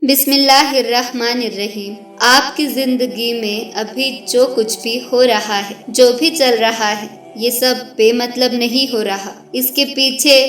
بسم اللہ الرحمن الرحیم۔ آپ کی زندگی میں ابھی جو کچھ بھی ہو رہا ہے، جو بھی چل رہا ہے، یہ سب بے مطلب نہیں ہو رہا۔ اس کے پیچھے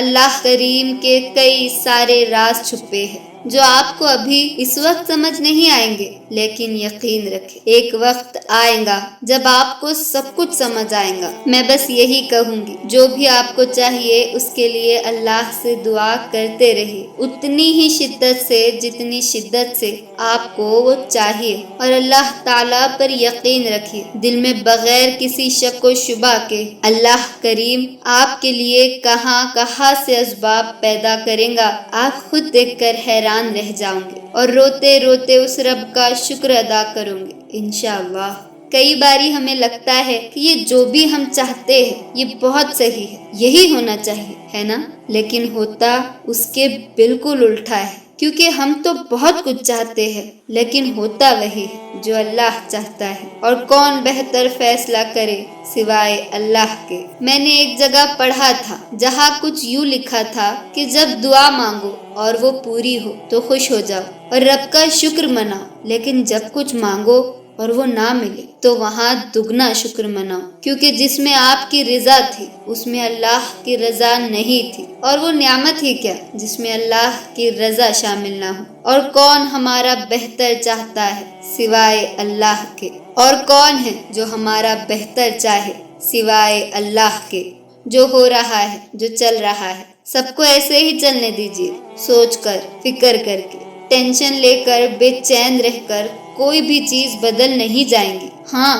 اللہ کریم کے کئی سارے راز چھپے ہیں جو آپ کو ابھی اس وقت سمجھ نہیں آئیں گے، لیکن یقین رکھیں ایک وقت آئے گا جب آپ کو سب کچھ سمجھ آئے گا۔ میں بس یہی کہوں گی، جو بھی آپ کو چاہیے اس کے لیے اللہ سے دعا کرتے رہیے، اتنی ہی شدت سے جتنی شدت سے آپ کو وہ چاہیے، اور اللہ تعالیٰ پر یقین رکھیے، دل میں بغیر کسی شک و شبہ کے۔ اللہ کریم آپ کے لیے کہاں کہاں سے اسباب پیدا کریں گا، آپ خود دیکھ کر حیران رہ جاؤں گے اور روتے روتے اس رب کا شکر ادا کروں گے انشاءاللہ۔ کئی باری ہمیں لگتا ہے کہ یہ جو بھی ہم چاہتے ہیں یہ بہت صحیح ہے، یہی ہونا چاہیے، ہے نا؟ لیکن ہوتا اس کے بالکل الٹا ہے، کیونکہ ہم تو بہت کچھ چاہتے ہیں لیکن ہوتا وہی ہے جو اللہ چاہتا ہے، اور کون بہتر فیصلہ کرے سوائے اللہ کے۔ میں نے ایک جگہ پڑھا تھا جہاں کچھ یوں لکھا تھا کہ جب دعا مانگو اور وہ پوری ہو تو خوش ہو جاؤ اور رب کا شکر مناؤ، لیکن جب کچھ مانگو اور وہ نہ ملے تو وہاں دگنا شکر مناؤ، کیونکہ جس میں آپ کی رضا تھی اس میں اللہ کی رضا نہیں تھی، اور وہ نعمت ہی کیا جس میں اللہ کی رضا شامل نہ ہو۔ اور کون ہمارا بہتر چاہتا ہے سوائے اللہ کے، اور کون ہے جو ہمارا بہتر چاہے سوائے اللہ کے۔ جو ہو رہا ہے، جو چل رہا ہے، سب کو ایسے ہی چلنے دیجیے، سوچ کر، فکر کر کے۔ ٹینشن لے کر، بے چین رہ کر کوئی بھی چیز بدل نہیں جائیں گی۔ ہاں،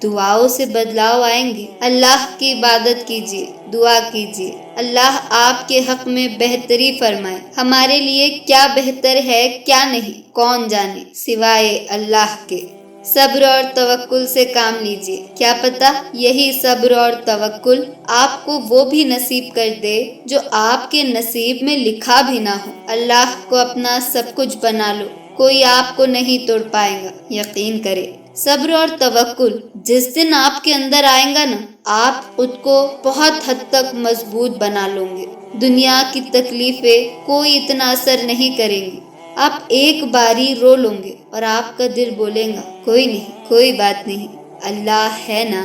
دعاؤں سے بدلاؤ آئیں گے۔ اللہ کی عبادت کیجیے، دعا کیجیے، اللہ آپ کے حق میں بہتری فرمائے۔ ہمارے لیے کیا بہتر ہے کیا نہیں، کون جانے سوائے اللہ کے۔ صبر اور توکل سے کام لیجیے، کیا پتہ یہی صبر اور توکل آپ کو وہ بھی نصیب کر دے جو آپ کے نصیب میں لکھا بھی نہ ہو۔ اللہ کو اپنا سب کچھ بنا لو، کوئی آپ کو نہیں توڑ پائے گا، یقین کرے۔ صبر اور توکل جس دن آپ کے اندر آئیں گا نا، آپ خود کو بہت حد تک مضبوط بنا لوں گے۔ دنیا کی تکلیفیں کوئی اتنا اثر نہیں کریں گی۔ آپ ایک باری رو لوں گے اور آپ کا دل بولے گا کوئی نہیں، کوئی بات نہیں، اللہ ہے نا۔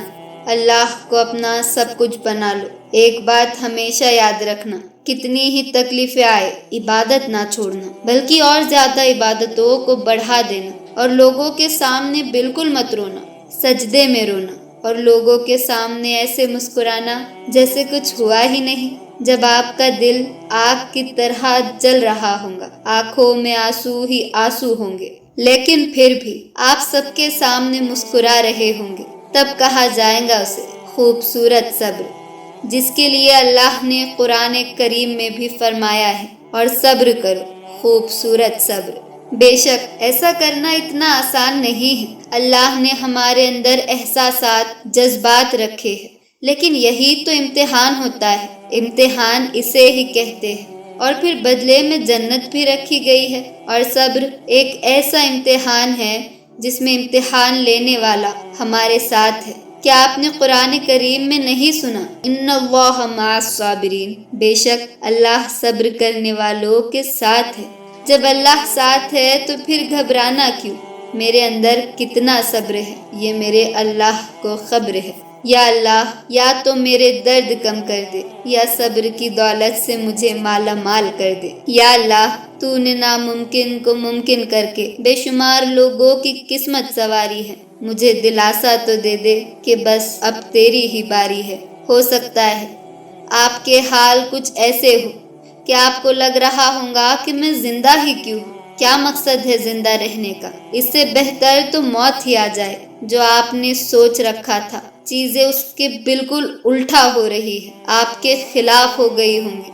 اللہ کو اپنا سب کچھ بنا لو۔ ایک بات ہمیشہ یاد رکھنا، کتنی ہی تکلیفیں آئے، عبادت نہ چھوڑنا، بلکہ اور زیادہ عبادتوں کو بڑھا دینا، اور لوگوں کے سامنے بالکل مت رونا، سجدے میں رونا، اور لوگوں کے سامنے ایسے مسکرانا جیسے کچھ ہوا ہی نہیں، جب آپ کا دل آگ کی طرح جل رہا ہوگا، آنکھوں میں آنسو ہی آنسو ہوں گے، لیکن پھر بھی آپ سب کے سامنے مسکرا رہے ہوں گے، تب کہا جائے گا اسے خوبصورت صبر، جس کے لیے اللہ نے قرآن کریم میں بھی فرمایا ہے، اور صبر کرو، خوبصورت صبر۔ بے شک ایسا کرنا اتنا آسان نہیں ہے۔ اللہ نے ہمارے اندر احساسات، جذبات رکھے ہیں، لیکن یہی تو امتحان ہوتا ہے، امتحان اسے ہی کہتے ہیں، اور پھر بدلے میں جنت بھی رکھی گئی ہے۔ اور صبر ایک ایسا امتحان ہے جس میں امتحان لینے والا ہمارے ساتھ ہے۔ کیا آپ نے قرآن کریم میں نہیں سنا ان اللہ مع الصابرین؟ بے شک اللہ صبر کرنے والوں کے ساتھ ہے۔ جب اللہ ساتھ ہے تو پھر گھبرانا کیوں؟ میرے اندر کتنا صبر ہے یہ میرے اللہ کو خبر ہے۔ یا اللہ، یا تو میرے درد کم کر دے، یا صبر کی دولت سے مجھے مالا مال کر دے۔ یا اللہ، تو نے ناممکن کو ممکن کر کے بے شمار لوگوں کی قسمت سنواری ہے، مجھے دلاسا تو دے دے کہ بس اب تیری ہی باری ہے۔ ہو سکتا ہے آپ کے حال کچھ ایسے ہو کہ آپ کو لگ رہا ہوگا کہ میں زندہ ہی کیوں ہوں، کیا مقصد ہے زندہ رہنے کا؟ اس سے بہتر تو موت ہی آ جائے۔ جو آپ نے سوچ رکھا تھا چیزیں اس کے بالکل الٹا ہو رہی ہے، آپ کے خلاف ہو گئی ہوں گی،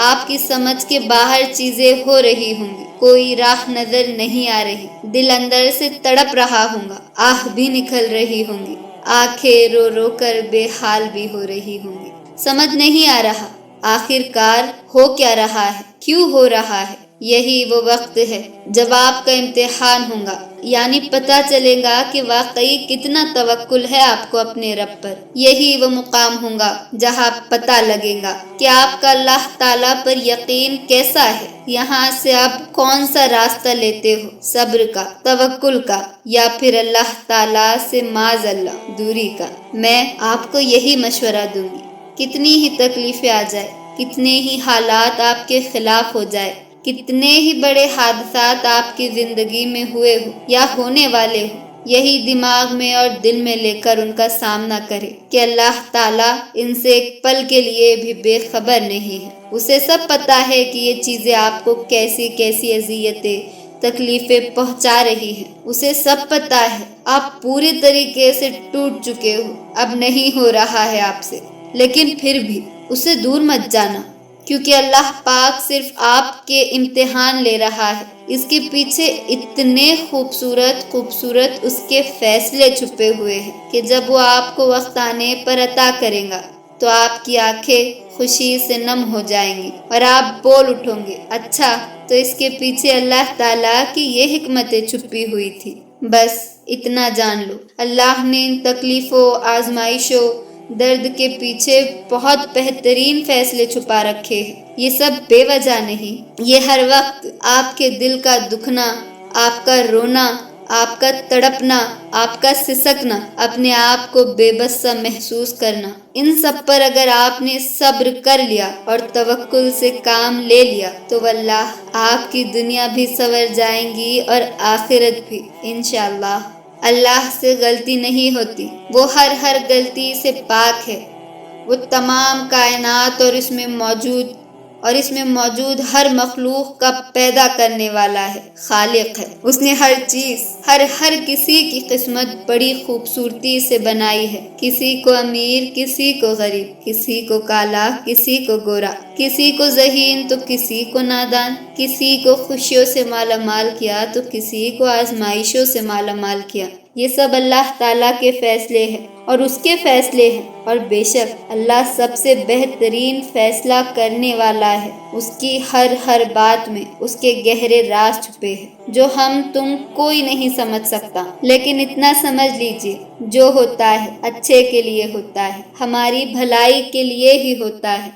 آپ کی سمجھ کے باہر چیزیں ہو رہی ہوں گی، کوئی راہ نظر نہیں آ رہی، دل اندر سے تڑپ رہا ہوگا، آہ بھی نکل رہی ہوں گی، آنکھیں رو رو کر بے حال بھی ہو رہی ہوں گی، سمجھ نہیں آ رہا آخر کار ہو کیا رہا ہے، کیوں ہو رہا ہے۔ یہی وہ وقت ہے جب آپ کا امتحان ہوگا، یعنی پتہ چلے گا کہ واقعی کتنا توکل ہے آپ کو اپنے رب پر۔ یہی وہ مقام ہوگا جہاں پتہ لگے گا کہ آپ کا اللہ تعالیٰ پر یقین کیسا ہے۔ یہاں سے آپ کون سا راستہ لیتے ہو، صبر کا، توکل کا، یا پھر اللہ تعالیٰ سے معاذ اللہ دوری کا۔ میں آپ کو یہی مشورہ دوں گی، کتنی ہی تکلیفیں آ جائے، کتنے ہی حالات آپ کے خلاف ہو جائے، کتنے ہی بڑے حادثات آپ کی زندگی میں ہوئے ہو یا ہونے والے ہو، یہی دماغ میں اور دل میں لے کر ان کا سامنا کرے کہ اللہ تعالیٰ ان سے ایک پل کے لیے بھی بے خبر نہیں ہے۔ اسے سب پتا ہے کہ یہ چیزیں آپ کو کیسی کیسی اذیتیں، تکلیفیں پہنچا رہی ہیں۔ اسے سب پتا ہے، آپ پوری طریقے سے ٹوٹ چکے ہو، اب نہیں ہو رہا ہے آپ سے، لیکن پھر بھی اسے دور مت جانا، کیونکہ اللہ پاک صرف آپ کے امتحان لے رہا ہے۔ اس کے پیچھے اتنے خوبصورت اس کے فیصلے چھپے ہوئے ہیں کہ جب وہ آپ کو وقت آنے پر عطا کرے گا تو آپ کی آنکھیں خوشی سے نم ہو جائیں گی اور آپ بول اٹھو گے، اچھا تو اس کے پیچھے اللہ تعالیٰ کی یہ حکمتیں چھپی ہوئی تھی۔ بس اتنا جان لو، اللہ نے ان تکلیفوں، آزمائشوں، درد کے پیچھے بہت بہترین فیصلے چھپا رکھے ہیں۔ یہ سب بے وجہ نہیں، یہ ہر وقت آپ کے دل کا دکھنا، آپ کا رونا، آپ کا تڑپنا، آپ کا سسکنا، اپنے آپ کو بے بس سا محسوس کرنا، ان سب پر اگر آپ نے صبر کر لیا اور توکل سے کام لے لیا تو واللہ آپ کی دنیا بھی سنور جائیں گی اور آخرت بھی، انشاءاللہ۔ اللہ سے غلطی نہیں ہوتی، وہ ہر غلطی سے پاک ہے۔ وہ تمام کائنات اور اس میں موجود ہر مخلوق کا پیدا کرنے والا ہے، خالق ہے۔ اس نے ہر چیز، ہر کسی کی قسمت بڑی خوبصورتی سے بنائی ہے، کسی کو امیر، کسی کو غریب، کسی کو کالا، کسی کو گورا، کسی کو ذہین تو کسی کو نادان، کسی کو خوشیوں سے مالا مال کیا تو کسی کو آزمائشوں سے مالا مال کیا۔ یہ سب اللہ تعالیٰ کے فیصلے ہیں اور اس کے فیصلے ہیں، اور بے شک اللہ سب سے بہترین فیصلہ کرنے والا ہے۔ اس کی ہر بات میں اس کے گہرے راز چھپے ہیں جو ہم تم کوئی نہیں سمجھ سکتا، لیکن اتنا سمجھ لیجئے، جو ہوتا ہے اچھے کے لیے ہوتا ہے، ہماری بھلائی کے لیے ہی ہوتا ہے۔